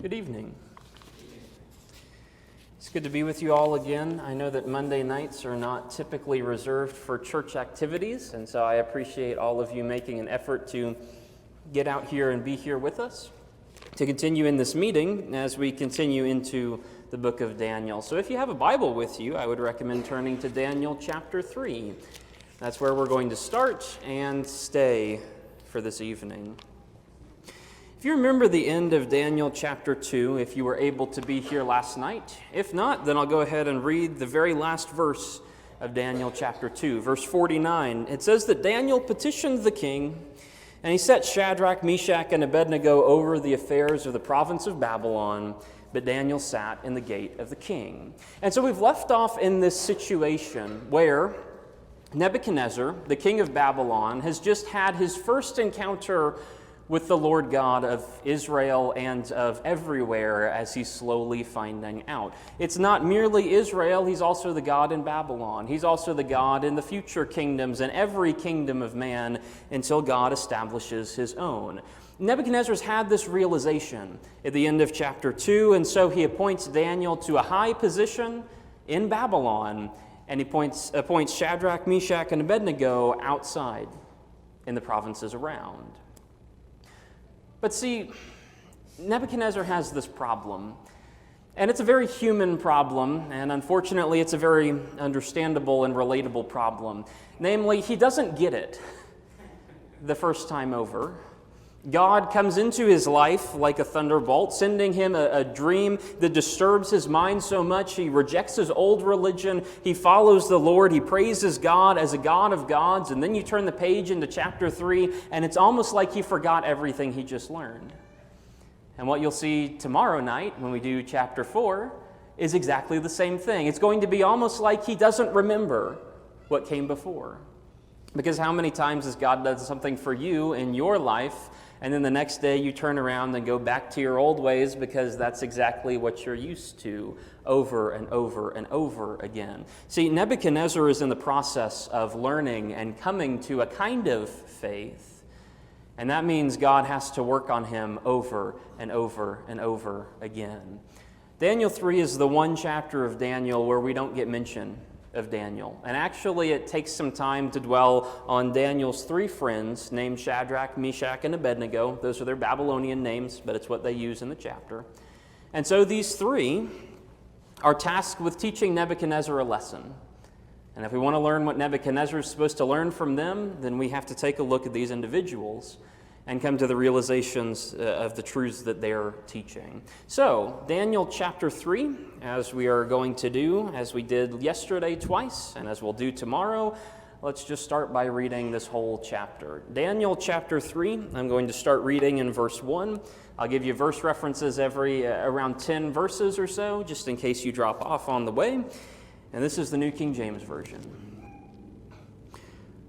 Good evening. It's good to be with you all again. I know that Monday nights are not typically reserved for church activities, and so I appreciate all of you making an effort to get out here and be here with us to continue in this meeting as we continue into the book of Daniel. So if you have a Bible with you, I would recommend turning to Daniel chapter 3. That's where we're going to start and stay for this evening. If you remember the end of Daniel chapter 2, if you were able to be here last night, if not, then I'll go ahead and read the very last verse of Daniel chapter 2, verse 49. It says that Daniel petitioned the king, and he set Shadrach, Meshach, and Abednego over the affairs of the province of Babylon, but Daniel sat in the gate of the king. And so we've left off in this situation where Nebuchadnezzar, the king of Babylon, has just had his first encounter with the Lord God of Israel and of everywhere, as he's slowly finding out. It's not merely Israel, he's also the God in Babylon. He's also the God in the future kingdoms and every kingdom of man until God establishes his own. Nebuchadnezzar's had this realization at the end of chapter 2, and so he appoints Daniel to a high position in Babylon, and he appoints Shadrach, Meshach, and Abednego outside in the provinces around. But see, Nebuchadnezzar has this problem, and it's a very human problem, and unfortunately it's a very understandable and relatable problem. Namely, he doesn't get it the first time over. God comes into his life like a thunderbolt, sending him a dream that disturbs his mind so much. He rejects his old religion. He follows the Lord. He praises God as a God of gods. And then you turn the page into chapter 3, and it's almost like he forgot everything he just learned. And what you'll see tomorrow night when we do chapter 4 is exactly the same thing. It's going to be almost like he doesn't remember what came before. Because how many times has God done something for you in your life, and then the next day you turn around and go back to your old ways because that's exactly what you're used to over and over and over again? See, Nebuchadnezzar is in the process of learning and coming to a kind of faith, and that means God has to work on him over and over and over again. Daniel 3 is the one chapter of Daniel where we don't get mention of Daniel. And actually, it takes some time to dwell on Daniel's three friends named Shadrach, Meshach, and Abednego. Those are their Babylonian names, but it's what they use in the chapter. And so these three are tasked with teaching Nebuchadnezzar a lesson. And if we want to learn what Nebuchadnezzar is supposed to learn from them, then we have to take a look at these individuals and come to the realizations of the truths that they're teaching. So, Daniel chapter 3, as we are going to do, as we did yesterday twice, and as we'll do tomorrow, let's just start by reading this whole chapter. Daniel chapter 3, I'm going to start reading in verse 1. I'll give you verse references every around 10 verses or so, just in case you drop off on the way. And this is the New King James Version.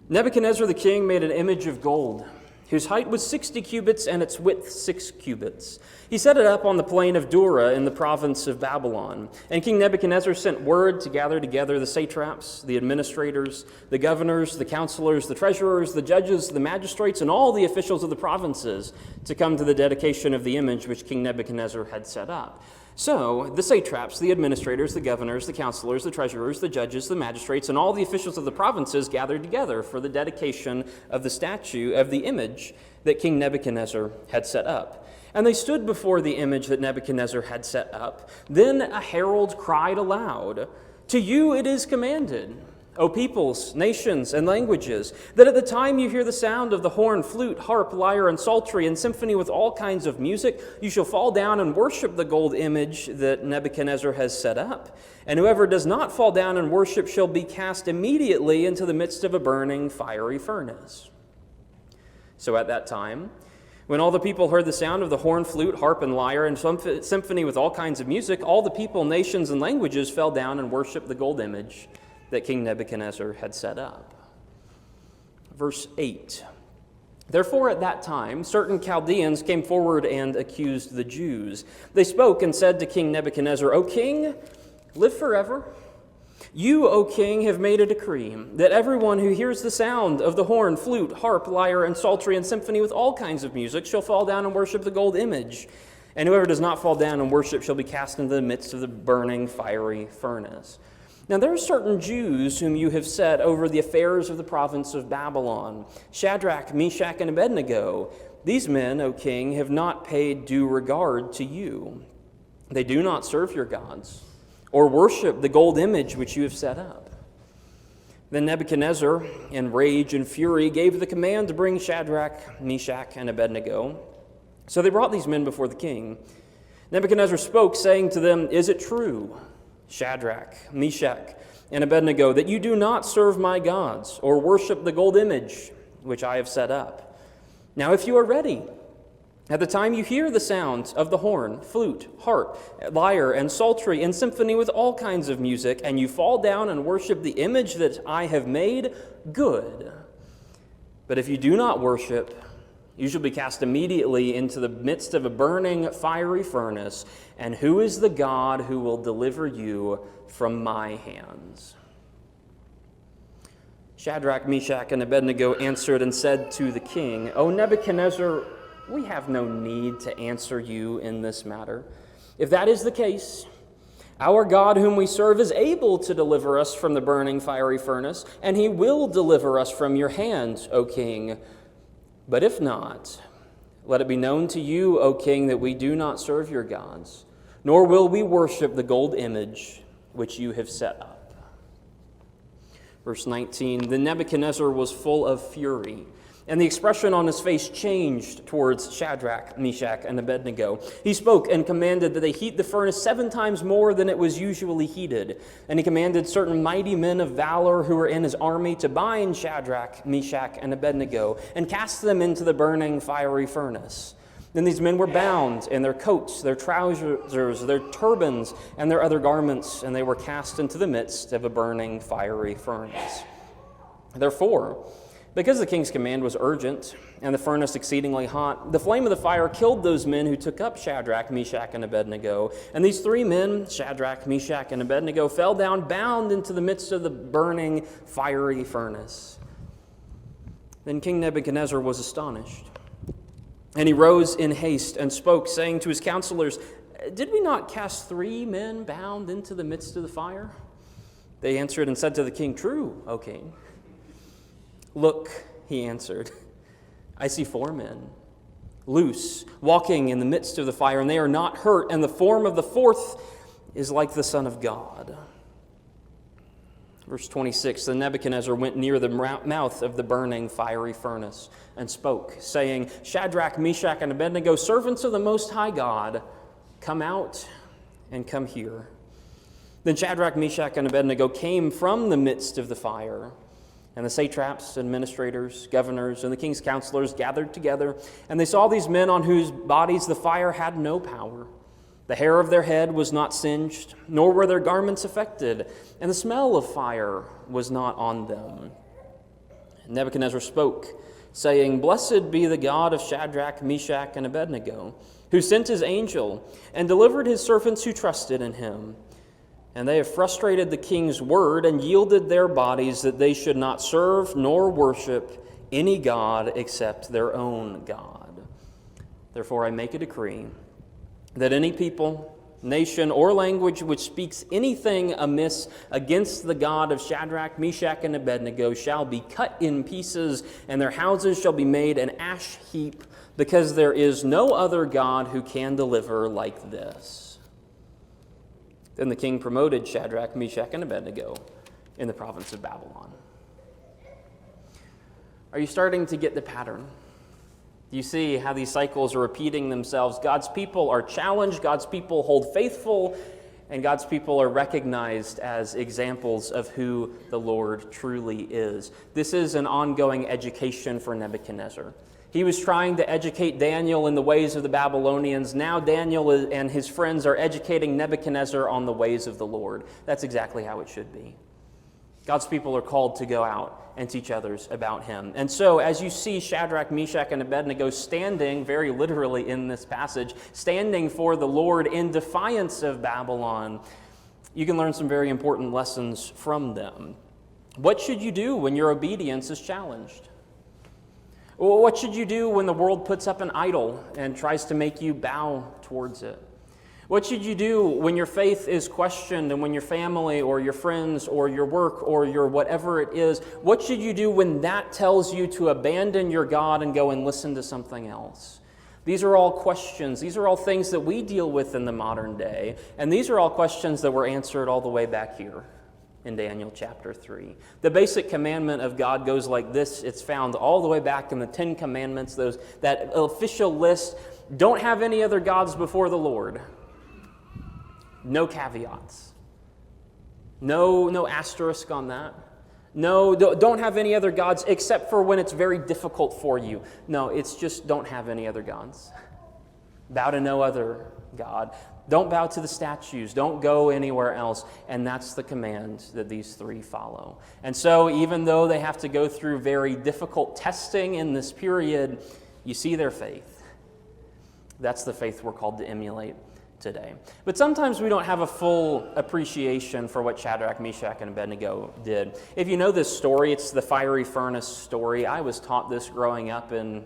Nebuchadnezzar the king made an image of gold, whose height was 60 cubits and its width 6 cubits. He set it up on the plain of Dura in the province of Babylon. And King Nebuchadnezzar sent word to gather together the satraps, the administrators, the governors, the counselors, the treasurers, the judges, the magistrates, and all the officials of the provinces to come to the dedication of the image which King Nebuchadnezzar had set up. So the satraps, the administrators, the governors, the counselors, the treasurers, the judges, the magistrates, and all the officials of the provinces gathered together for the dedication of the statue of the image that King Nebuchadnezzar had set up. And they stood before the image that Nebuchadnezzar had set up. Then a herald cried aloud, "To you it is commanded, O peoples, nations, and languages, that at the time you hear the sound of the horn, flute, harp, lyre, and psaltery, and symphony with all kinds of music, you shall fall down and worship the gold image that Nebuchadnezzar has set up. And whoever does not fall down and worship shall be cast immediately into the midst of a burning fiery furnace." So at that time, when all the people heard the sound of the horn, flute, harp, and lyre, and symphony with all kinds of music, all the people, nations, and languages fell down and worshiped the gold image that King Nebuchadnezzar had set up. Verse 8. Therefore at that time certain Chaldeans came forward and accused the Jews. They spoke and said to King Nebuchadnezzar, "O king, live forever. You, O king, have made a decree that everyone who hears the sound of the horn, flute, harp, lyre, and psaltery, and symphony with all kinds of music shall fall down and worship the gold image. and whoever does not fall down and worship shall be cast into the midst of the burning fiery furnace. Now there are certain Jews whom you have set over the affairs of the province of Babylon, Shadrach, Meshach, and Abednego. These men, O king, have not paid due regard to you. They do not serve your gods, or worship the gold image which you have set up. Then Nebuchadnezzar, in rage and fury, gave the command to bring Shadrach, Meshach, and Abednego. So they brought these men before the king. Nebuchadnezzar spoke, saying to them, "Is it true, Shadrach, Meshach, and Abednego, that you do not serve my gods, or worship the gold image which I have set up? Now if you are ready, at the time you hear the sounds of the horn, flute, harp, lyre, and psaltery, and symphony with all kinds of music, and you fall down and worship the image that I have made, good. But if you do not worship, you shall be cast immediately into the midst of a burning fiery furnace. And who is the God who will deliver you from my hands?" Shadrach, Meshach, and Abednego answered and said to the king, "O Nebuchadnezzar, we have no need to answer you in this matter. If that is the case, our God whom we serve is able to deliver us from the burning fiery furnace, and he will deliver us from your hand, O king. But if not, let it be known to you, O king, that we do not serve your gods, nor will we worship the gold image which you have set up." Verse 19, Then Nebuchadnezzar was full of fury, and the expression on his face changed towards Shadrach, Meshach, and Abednego. He spoke and commanded that they heat the furnace 7 times more than it was usually heated. And he commanded certain mighty men of valor who were in his army to bind Shadrach, Meshach, and Abednego and cast them into the burning fiery furnace. Then these men were bound in their coats, their trousers, their turbans, and their other garments, and they were cast into the midst of a burning fiery furnace. Therefore, because the king's command was urgent and the furnace exceedingly hot, the flame of the fire killed those men who took up Shadrach, Meshach, and Abednego. And these 3 men, Shadrach, Meshach, and Abednego, fell down bound into the midst of the burning fiery furnace. Then King Nebuchadnezzar was astonished, and he rose in haste and spoke, saying to his counselors, "Did we not cast 3 men bound into the midst of the fire?" They answered and said to the king, "True, O king." "Look," he answered, "I see 4 men, loose, walking in the midst of the fire, and they are not hurt, and the form of the 4th is like the Son of God." Verse 26, Then Nebuchadnezzar went near the mouth of the burning fiery furnace and spoke, saying, "Shadrach, Meshach, and Abednego, servants of the Most High God, come out and come here." Then Shadrach, Meshach, and Abednego came from the midst of the fire. And the satraps, administrators, governors, and the king's counselors gathered together, and they saw these men on whose bodies the fire had no power. The hair of their head was not singed, nor were their garments affected, and the smell of fire was not on them. Nebuchadnezzar spoke, saying, "Blessed be the God of Shadrach, Meshach, and Abednego, who sent his angel and delivered his servants who trusted in him. And they have frustrated the king's word and yielded their bodies that they should not serve nor worship any god except their own God. Therefore I make a decree that any people, nation, or language which speaks anything amiss against the God of Shadrach, Meshach, and Abednego shall be cut in pieces, and their houses shall be made an ash heap, because there is no other God who can deliver like this." Then the king promoted Shadrach, Meshach, and Abednego in the province of Babylon. Are you starting to get the pattern? Do you see how these cycles are repeating themselves? God's people are challenged, God's people hold faithful, and God's people are recognized as examples of who the Lord truly is. This is an ongoing education for Nebuchadnezzar. He was trying to educate Daniel in the ways of the Babylonians. Now Daniel and his friends are educating Nebuchadnezzar on the ways of the Lord. That's exactly how it should be. God's people are called to go out and teach others about him. And so as you see Shadrach, Meshach, and Abednego standing, very literally in this passage, standing for the Lord in defiance of Babylon, you can learn some very important lessons from them. What should you do when your obedience is challenged? Well, what should you do when the world puts up an idol and tries to make you bow towards it? What should you do when your faith is questioned and when your family or your friends or your work or your whatever it is? What should you do when that tells you to abandon your God and go and listen to something else? These are all questions. These are all things that we deal with in the modern day. And these are all questions that were answered all the way back here in Daniel chapter 3. The basic commandment of God goes like this. It's found all the way back in the 10 Commandments, that official list. Don't have any other gods before the Lord. No caveats. No asterisk on that. No, don't have any other gods except for when it's very difficult for you. No, it's just don't have any other gods. Bow to no other God. Don't bow to the statues. Don't go anywhere else. And that's the command that these three follow. And so even though they have to go through very difficult testing in this period, you see their faith. That's the faith we're called to emulate today. But sometimes we don't have a full appreciation for what Shadrach, Meshach, and Abednego did. If you know this story, it's the fiery furnace story. I was taught this growing up in,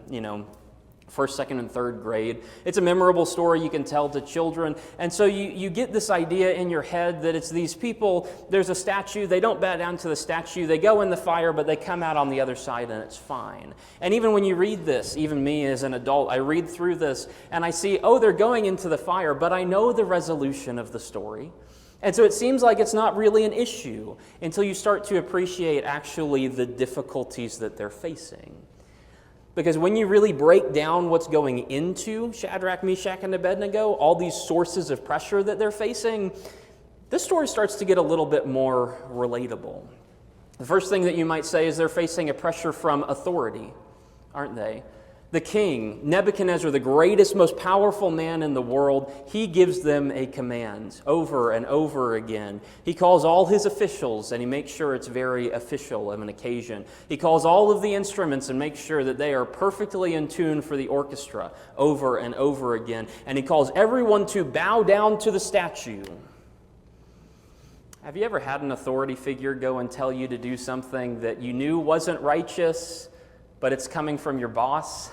first, second, and third grade. It's a memorable story you can tell to children. And so you get this idea in your head that it's these people, there's a statue, they don't bow down to the statue, they go in the fire, but they come out on the other side and it's fine. And even when you read this, even me as an adult, I read through this and I see, they're going into the fire, but I know the resolution of the story. And so it seems like it's not really an issue until you start to appreciate actually the difficulties that they're facing. Because when you really break down what's going into Shadrach, Meshach, and Abednego, all these sources of pressure that they're facing, this story starts to get a little bit more relatable. The first thing that you might say is they're facing a pressure from authority, aren't they? The king, Nebuchadnezzar, the greatest, most powerful man in the world, he gives them a command over and over again. He calls all his officials, and he makes sure it's very official of an occasion. He calls all of the instruments and makes sure that they are perfectly in tune for the orchestra over and over again. And he calls everyone to bow down to the statue. Have you ever had an authority figure go and tell you to do something that you knew wasn't righteous, but it's coming from your boss?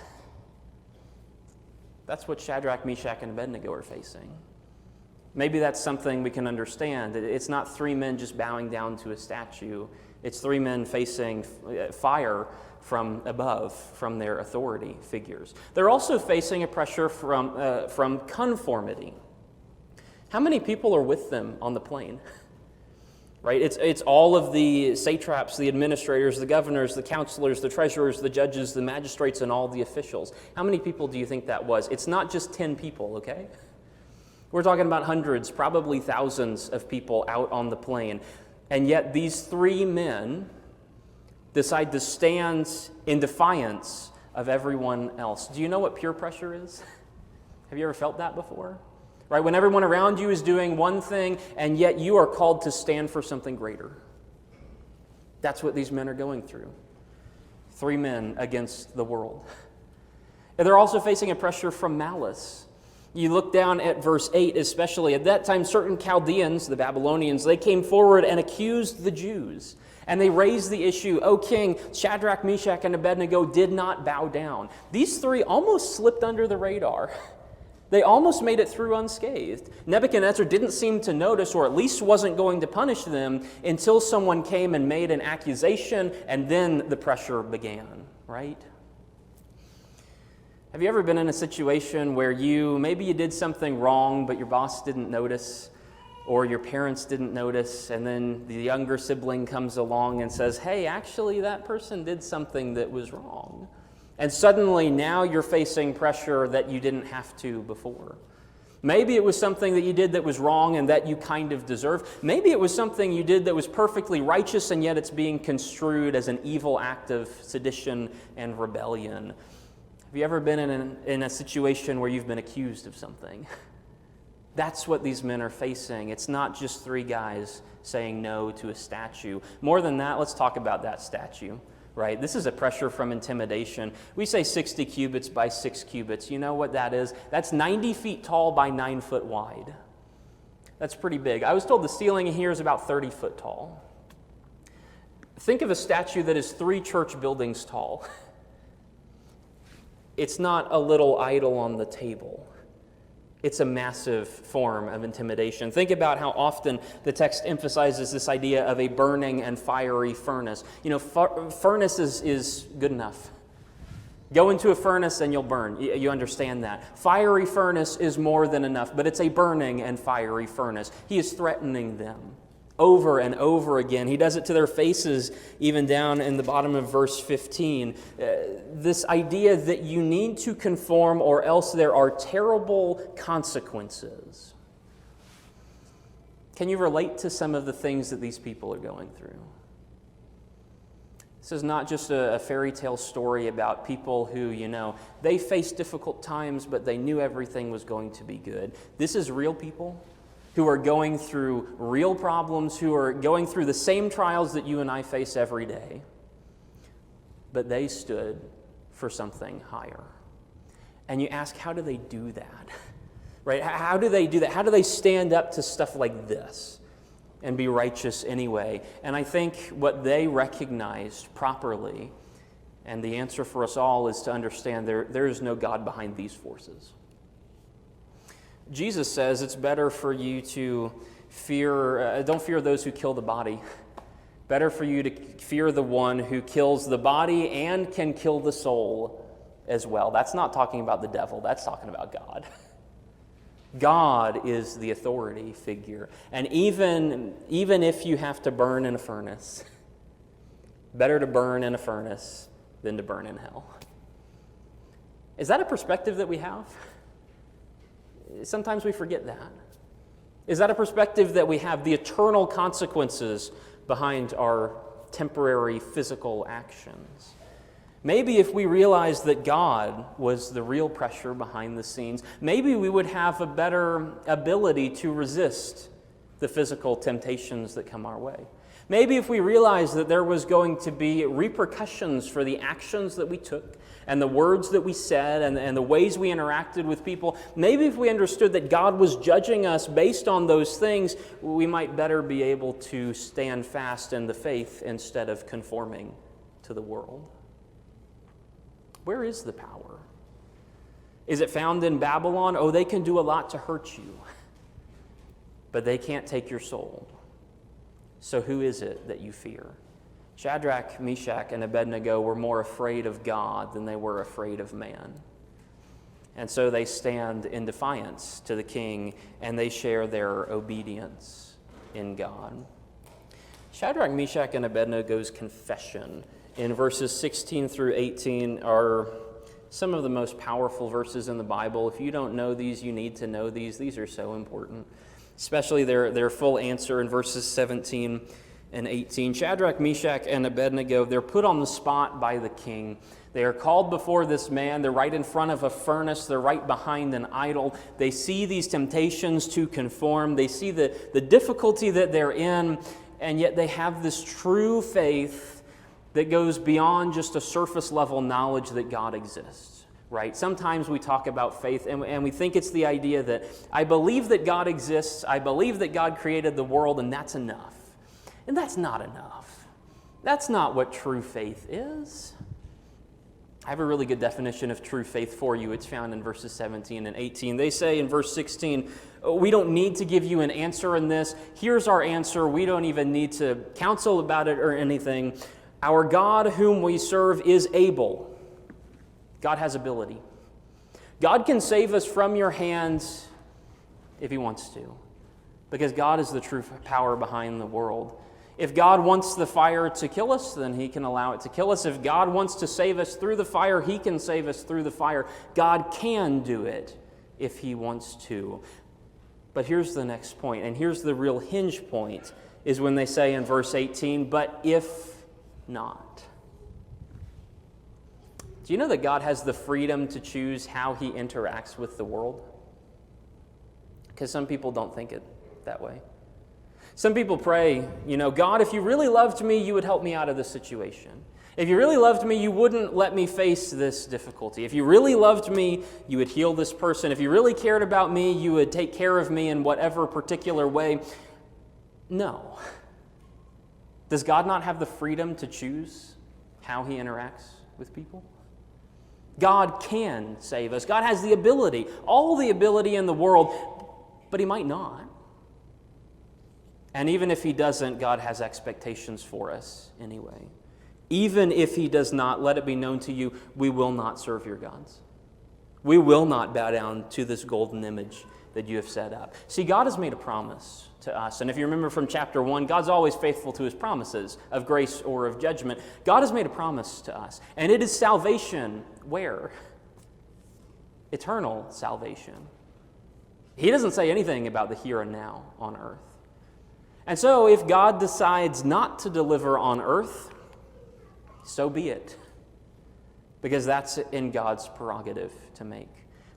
That's what Shadrach, Meshach, and Abednego are facing. Maybe that's something we can understand. It's not three men just bowing down to a statue. It's three men facing fire from above, from their authority figures. They're also facing a pressure from conformity. How many people are with them on the plane? Right? It's all of the satraps, the administrators, the governors, the counselors, the treasurers, the judges, the magistrates, and all the officials. How many people do you think that was? It's not just 10 people, okay? We're talking about hundreds, probably thousands of people out on the plane. And yet these three men decide to stand in defiance of everyone else. Do you know what peer pressure is? Have you ever felt that before? Right, when everyone around you is doing one thing, and yet you are called to stand for something greater. That's what these men are going through. Three men against the world. And they're also facing a pressure from malice. You look down at verse 8 especially. At that time, certain Chaldeans, the Babylonians, they came forward and accused the Jews. And they raised the issue, O king, Shadrach, Meshach, and Abednego did not bow down. These three almost slipped under the radar. They almost made it through unscathed. Nebuchadnezzar didn't seem to notice, or at least wasn't going to punish them, until someone came and made an accusation, and then the pressure began, right? Have you ever been in a situation where maybe you did something wrong, but your boss didn't notice, or your parents didn't notice, and then the younger sibling comes along and says, hey, actually, that person did something that was wrong. And suddenly now you're facing pressure that you didn't have to before. Maybe it was something that you did that was wrong and that you kind of deserve. Maybe it was something you did that was perfectly righteous and yet it's being construed as an evil act of sedition and rebellion. Have you ever been in a situation where you've been accused of something? That's what these men are facing. It's not just three guys saying no to a statue. More than that, let's talk about that statue. Right? This is a pressure from intimidation. We say 60 cubits by 6 cubits. You know what that is? That's 90 feet tall by 9 foot wide. That's pretty big. I was told the ceiling here is about 30 foot tall. Think of a statue that is 3 church buildings tall. it's not a little idol on the table. It's a massive form of intimidation. Think about how often the text emphasizes this idea of a burning and fiery furnace. Furnace is good enough. Go into a furnace and you'll burn. You understand that. Fiery furnace is more than enough, but it's a burning and fiery furnace. He is threatening them over and over again. He does it to their faces, even down in the bottom of verse 15. This idea that you need to conform or else there are terrible consequences. Can you relate to some of the things that these people are going through? This is not just a fairy tale story about people who, they faced difficult times, but they knew everything was going to be good. This is real people who are going through real problems, who are going through the same trials that you and I face every day. But they stood for something higher. And you ask, how do they do that? Right? How do they do that? How do they stand up to stuff like this and be righteous anyway? And I think what they recognized properly, and the answer for us all, is to understand there is no God behind these forces. Jesus says it's better for you to don't fear those who kill the body. Better for you to fear the one who kills the body and can kill the soul as well. That's not talking about the devil, that's talking about God. God is the authority figure. And even if you have to burn in a furnace, better to burn in a furnace than to burn in hell. Is that a perspective that we have? Sometimes we forget that. Is that a perspective that we have, the eternal consequences behind our temporary physical actions? Maybe if we realized that God was the real pressure behind the scenes, maybe we would have a better ability to resist the physical temptations that come our way. Maybe if we realized that there was going to be repercussions for the actions that we took and the words that we said and the ways we interacted with people, maybe if we understood that God was judging us based on those things, we might better be able to stand fast in the faith instead of conforming to the world. Where is the power? Is it found in Babylon? Oh, they can do a lot to hurt you, but they can't take your soul. So who is it that you fear? Shadrach, Meshach, and Abednego were more afraid of God than they were afraid of man. And so they stand in defiance to the king, and they share their obedience in God. Shadrach, Meshach, and Abednego's confession in verses 16 through 18 are some of the most powerful verses in the Bible. If you don't know these, you need to know these. These are so important. Especially their full answer in verses 17 and 18. Shadrach, Meshach, and Abednego, they're put on the spot by the king. They are called before this man. They're right in front of a furnace. They're right behind an idol. They see these temptations to conform. They see the difficulty that they're in, and yet they have this true faith that goes beyond just a surface level knowledge that God exists. Right? Sometimes we talk about faith and we think it's the idea that I believe that God exists, I believe that God created the world, and that's enough. And that's not enough. That's not what true faith is. I have a really good definition of true faith for you. It's found in verses 17 and 18. They say in verse 16, we don't need to give you an answer in this. Here's our answer. We don't even need to counsel about it or anything. Our God whom we serve is able. God has ability. God can save us from your hands if he wants to, because God is the true power behind the world. If God wants the fire to kill us, then he can allow it to kill us. If God wants to save us through the fire, he can save us through the fire. God can do it if he wants to. But here's the next point, and here's the real hinge point, is when they say in verse 18, but if not. Do you know that God has the freedom to choose how he interacts with the world? Because some people don't think it that way. Some people pray, God, if you really loved me, you would help me out of this situation. If you really loved me, you wouldn't let me face this difficulty. If you really loved me, you would heal this person. If you really cared about me, you would take care of me in whatever particular way. No. Does God not have the freedom to choose how he interacts with people? God can save us. God has the ability, all the ability in the world, but he might not. And even if he doesn't, God has expectations for us anyway. Even if he does not, let it be known to you, we will not serve your gods. We will not bow down to this golden image that you have set up. See, God has made a promise to us. And if you remember from chapter 1, God's always faithful to his promises of grace or of judgment. God has made a promise to us. And it is salvation. Where? Eternal salvation. He doesn't say anything about the here and now on earth. And so if God decides not to deliver on earth, so be it. Because that's in God's prerogative to make.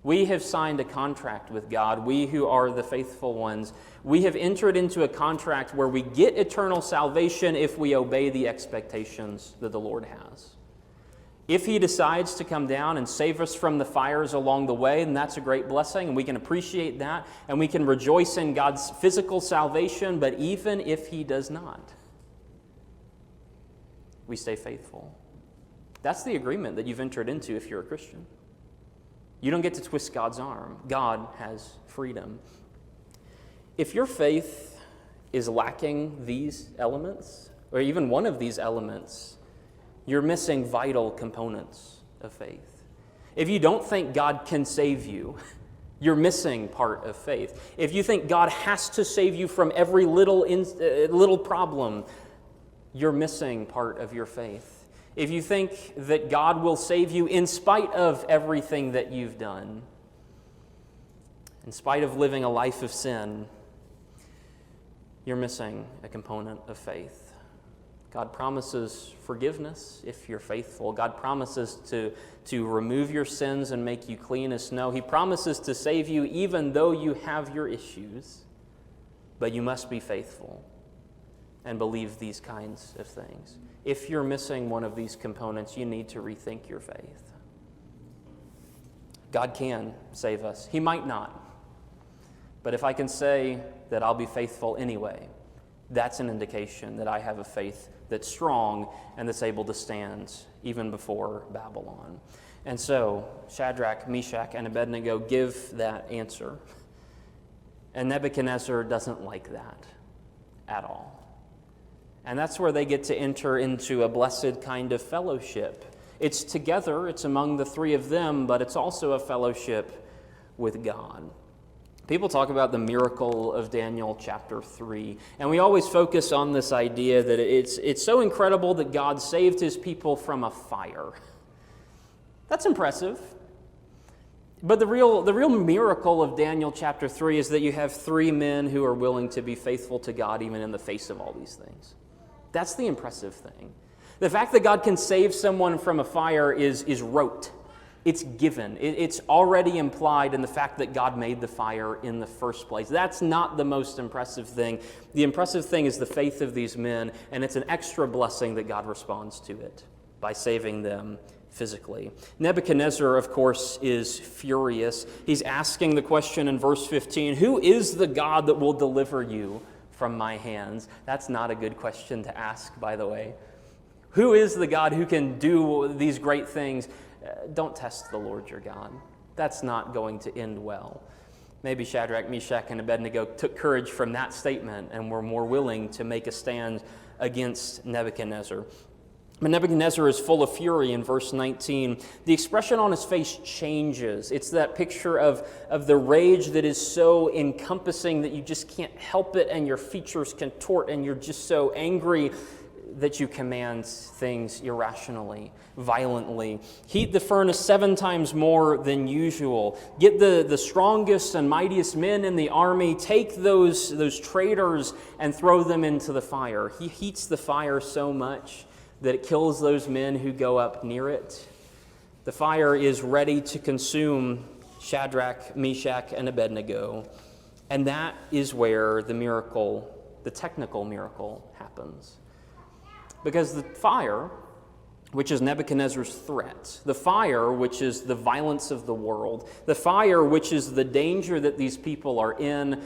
We have signed a contract with God. We who are the faithful ones, we have entered into a contract where we get eternal salvation if we obey the expectations that the Lord has. If he decides to come down and save us from the fires along the way, then that's a great blessing, and we can appreciate that, and we can rejoice in God's physical salvation, but even if he does not, we stay faithful. That's the agreement that you've entered into if you're a Christian. You don't get to twist God's arm. God has freedom. If your faith is lacking these elements, or even one of these elements, you're missing vital components of faith. If you don't think God can save you, you're missing part of faith. If you think God has to save you from every little problem, you're missing part of your faith. If you think that God will save you in spite of everything that you've done, in spite of living a life of sin, you're missing a component of faith. God promises forgiveness if you're faithful. God promises to remove your sins and make you clean as snow. He promises to save you even though you have your issues, but you must be faithful and believe these kinds of things. If you're missing one of these components, you need to rethink your faith. God can save us. He might not. But if I can say that I'll be faithful anyway, that's an indication that I have a faith that's strong and that's able to stand even before Babylon. And so Shadrach, Meshach, and Abednego give that answer. And Nebuchadnezzar doesn't like that at all. And that's where they get to enter into a blessed kind of fellowship. It's together, it's among the three of them, but it's also a fellowship with God. People talk about the miracle of Daniel chapter 3, and we always focus on this idea that it's so incredible that God saved his people from a fire. That's impressive. But the real miracle of Daniel chapter 3 is that you have three men who are willing to be faithful to God even in the face of all these things. That's the impressive thing. The fact that God can save someone from a fire is rote. It's given. It's already implied in the fact that God made the fire in the first place. That's not the most impressive thing. The impressive thing is the faith of these men, and it's an extra blessing that God responds to it by saving them physically. Nebuchadnezzar, of course, is furious. He's asking the question in verse 15, who is the God that will deliver you from my hands? That's not a good question to ask, by the way. Who is the God who can do these great things? Don't test the Lord your God. That's not going to end well. Maybe Shadrach, Meshach, and Abednego took courage from that statement and were more willing to make a stand against Nebuchadnezzar. But Nebuchadnezzar is full of fury in verse 19. The expression on his face changes. It's that picture of the rage that is so encompassing that you just can't help it and your features contort and you're just so angry that you command things irrationally, violently. Heat the furnace 7 times more than usual. Get the strongest and mightiest men in the army. Take those traitors and throw them into the fire. He heats the fire so much that it kills those men who go up near it. The fire is ready to consume Shadrach, Meshach, and Abednego. And that is where the miracle, the technical miracle, happens. Because the fire, which is Nebuchadnezzar's threat, the fire, which is the violence of the world, the fire, which is the danger that these people are in,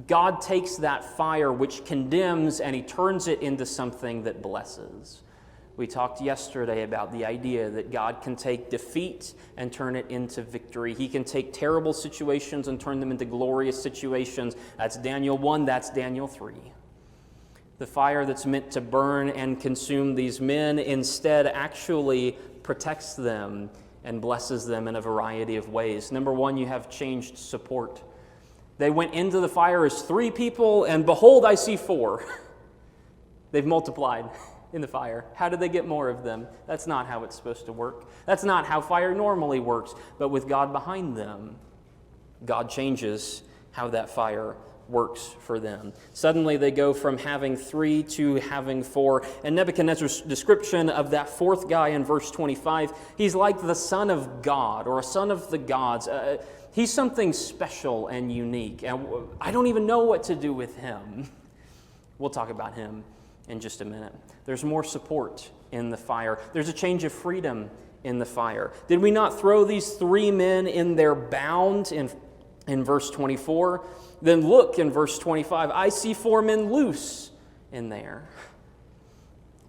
God takes that fire which condemns and he turns it into something that blesses. We talked yesterday about the idea that God can take defeat and turn it into victory. He can take terrible situations and turn them into glorious situations. That's Daniel 1, that's Daniel 3. The fire that's meant to burn and consume these men instead actually protects them and blesses them in a variety of ways. Number one, you have changed support. They went into the fire as 3 people, and behold, I see 4. They've multiplied in the fire. How did they get more of them? That's not how it's supposed to work. That's not how fire normally works. But with God behind them, God changes how that fire works for them. Suddenly they go from having 3 to having 4. And Nebuchadnezzar's description of that 4th guy in verse 25, he's like the son of God or a son of the gods. He's something special and unique. And I don't even know what to do with him. We'll talk about him in just a minute. There's more support in the fire. There's a change of freedom in the fire. Did we not throw these 3 men in their bound in verse 24? Then look in verse 25. I see 4 men loose in there.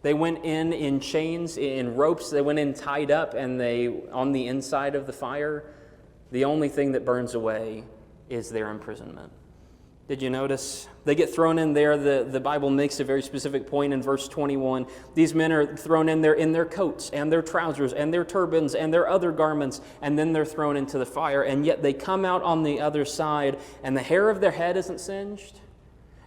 They went in chains, in ropes. They went in tied up, and they on the inside of the fire. The only thing that burns away is their imprisonment. Did you notice? They get thrown in there. The Bible makes a very specific point in verse 21. These men are thrown in there in their coats and their trousers and their turbans and their other garments, and then they're thrown into the fire. And yet they come out on the other side, and the hair of their head isn't singed,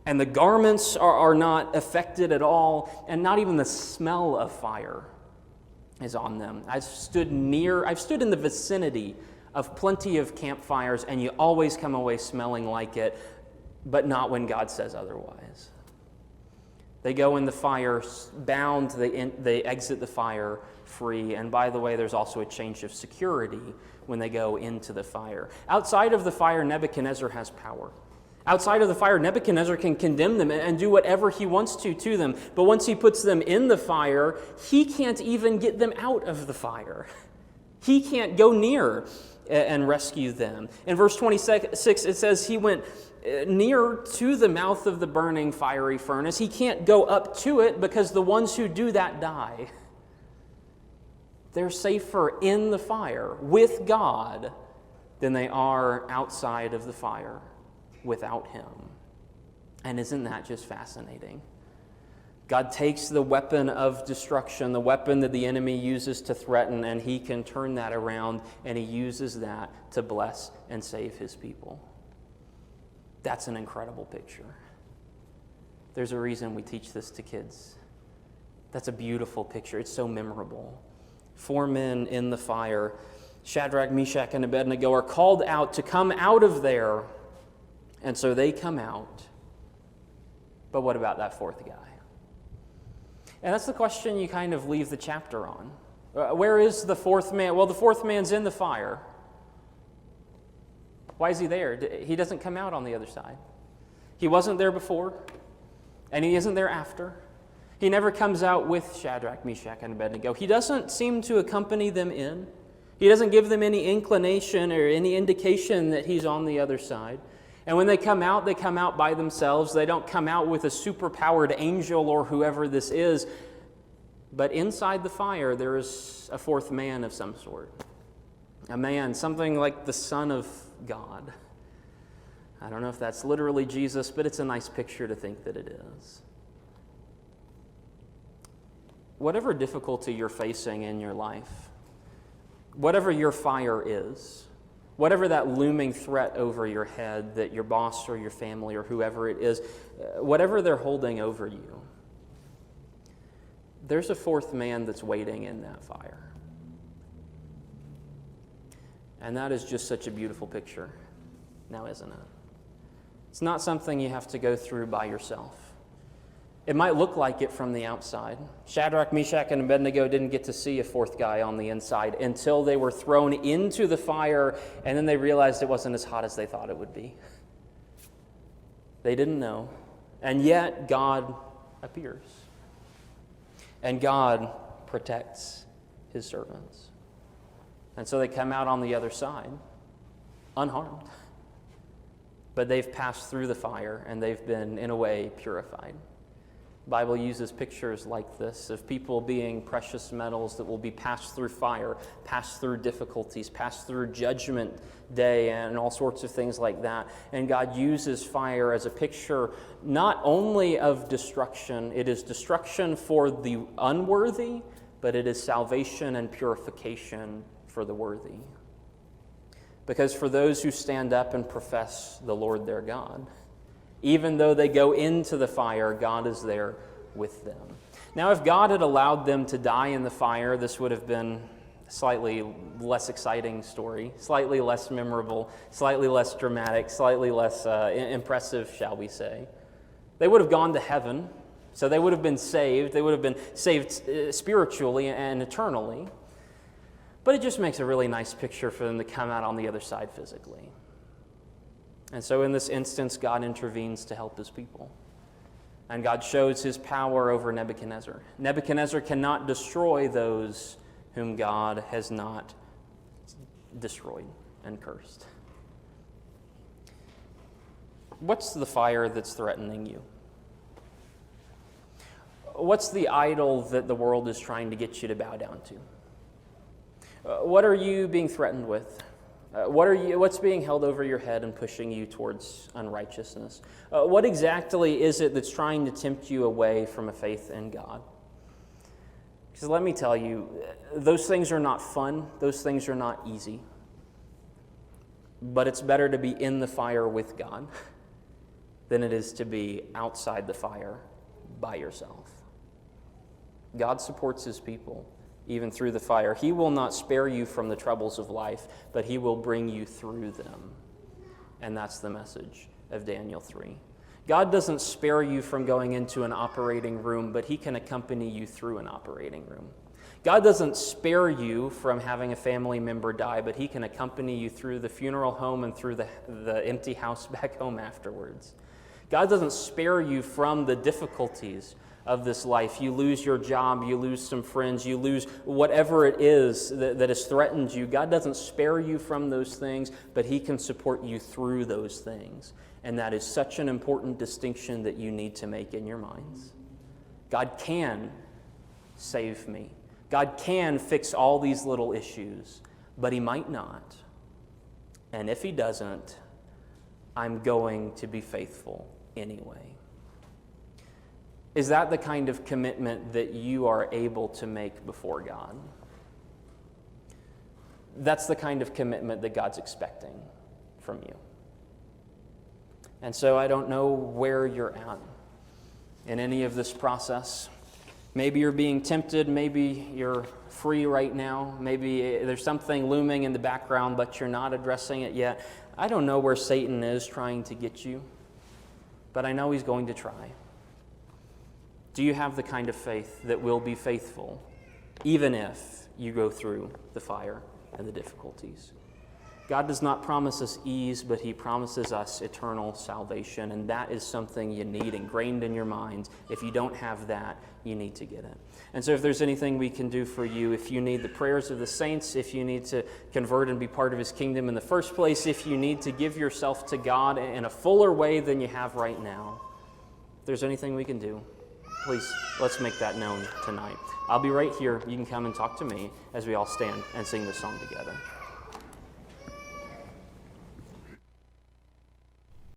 and the garments are not affected at all, and not even the smell of fire is on them. I've stood in the vicinity of plenty of campfires, and you always come away smelling like it, but not when God says otherwise. They go in the fire bound, they exit the fire free. And by the way, there's also a change of security when they go into the fire. Outside of the fire, Nebuchadnezzar has power. Outside of the fire, Nebuchadnezzar can condemn them and do whatever he wants to them. But once he puts them in the fire, he can't even get them out of the fire. He can't go near and rescue them. In verse 26, it says he went near to the mouth of the burning fiery furnace. He can't go up to it because the ones who do that die. They're safer in the fire with God than they are outside of the fire without him. And isn't that just fascinating? God takes the weapon of destruction, the weapon that the enemy uses to threaten, and he can turn that around, and he uses that to bless and save his people. That's an incredible picture. There's a reason we teach this to kids. That's a beautiful picture. It's so memorable. 4 men in the fire, Shadrach, Meshach, and Abednego, are called out to come out of there, and so they come out. But what about that 4th guy? And that's the question you kind of leave the chapter on. Where is the 4th man? Well, the 4th man's in the fire. Why is he there? He doesn't come out on the other side. He wasn't there before, and he isn't there after. He never comes out with Shadrach, Meshach, and Abednego. He doesn't seem to accompany them in. He doesn't give them any inclination or any indication that he's on the other side. And when they come out by themselves. They don't come out with a superpowered angel or whoever this is. But inside the fire, there is a 4th man of some sort. A man, something like the Son of God. I don't know if that's literally Jesus, but it's a nice picture to think that it is. Whatever difficulty you're facing in your life, whatever your fire is, whatever that looming threat over your head that your boss or your family or whoever it is, whatever they're holding over you, there's a 4th man that's waiting in that fire. And that is just such a beautiful picture, now isn't it? It's not something you have to go through by yourself. It might look like it from the outside. Shadrach, Meshach, and Abednego didn't get to see a 4th guy on the inside until they were thrown into the fire, and then they realized it wasn't as hot as they thought it would be. They didn't know. And yet, God appears. And God protects his servants. And so they come out on the other side, unharmed. But they've passed through the fire, and they've been, in a way, purified. The Bible uses pictures like this of people being precious metals that will be passed through fire, passed through difficulties, passed through judgment day, and all sorts of things like that. And God uses fire as a picture not only of destruction, it is destruction for the unworthy, but it is salvation and purification for the worthy. Because for those who stand up and profess the Lord their God, even though they go into the fire, God is there with them. Now, if God had allowed them to die in the fire, this would have been a slightly less exciting story, slightly less memorable, slightly less dramatic, slightly less impressive, shall we say. They would have gone to heaven, so they would have been saved. They would have been saved spiritually and eternally. But it just makes a really nice picture for them to come out on the other side physically. And so in this instance, God intervenes to help his people. And God shows his power over Nebuchadnezzar. Nebuchadnezzar cannot destroy those whom God has not destroyed and cursed. What's the fire that's threatening you? What's the idol that the world is trying to get you to bow down to? What are you being threatened with? What's being held over your head and pushing you towards unrighteousness? What exactly is it that's trying to tempt you away from a faith in God? Because let me tell you, those things are not fun. Those things are not easy. But it's better to be in the fire with God than it is to be outside the fire by yourself. God supports his people even through the fire. He will not spare you from the troubles of life, but he will bring you through them. And that's the message of Daniel 3. God doesn't spare you from going into an operating room, but he can accompany you through an operating room. God doesn't spare you from having a family member die, but he can accompany you through the funeral home and through the empty house back home afterwards. God doesn't spare you from the difficulties of this life. You lose your job, you lose some friends, you lose whatever it is that has threatened you. God doesn't spare you from those things, but he can support you through those things. And that is such an important distinction that you need to make in your minds. God can save me. God can fix all these little issues, but he might not. And if he doesn't, I'm going to be faithful anyway. Is that the kind of commitment that you are able to make before God? That's the kind of commitment that God's expecting from you. And so I don't know where you're at in any of this process. Maybe you're being tempted. Maybe you're free right now. Maybe there's something looming in the background, but you're not addressing it yet. I don't know where Satan is trying to get you, but I know he's going to try. Do you have the kind of faith that will be faithful, even if you go through the fire and the difficulties? God does not promise us ease, but he promises us eternal salvation, and that is something you need ingrained in your minds. If you don't have that, you need to get it. And so if there's anything we can do for you, if you need the prayers of the saints, if you need to convert and be part of his kingdom in the first place, if you need to give yourself to God in a fuller way than you have right now, if there's anything we can do, please, let's make that known tonight. I'll be right here. You can come and talk to me as we all stand and sing this song together.